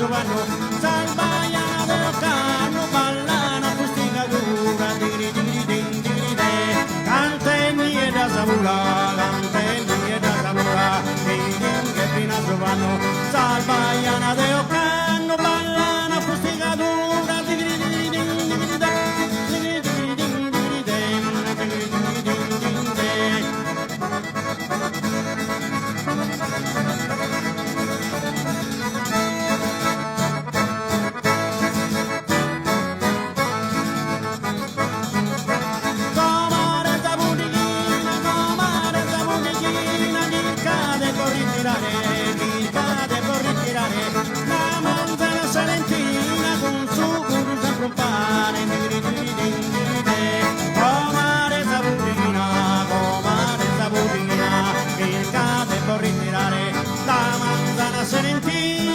vanno, salvaiana del canno, ballana fusticatura, digri digri ding digri de, cantenni e da samura, cantenni e da samura, ding che fino a vanno, salvaiana del canno, ballana fusticatura, digri digri ding digri de, digri digri ding digri de, digri digri ding ding de. La manzana salentina con su guru sempre un pane, comare saburina, il cade può ritirare, la manzana salentina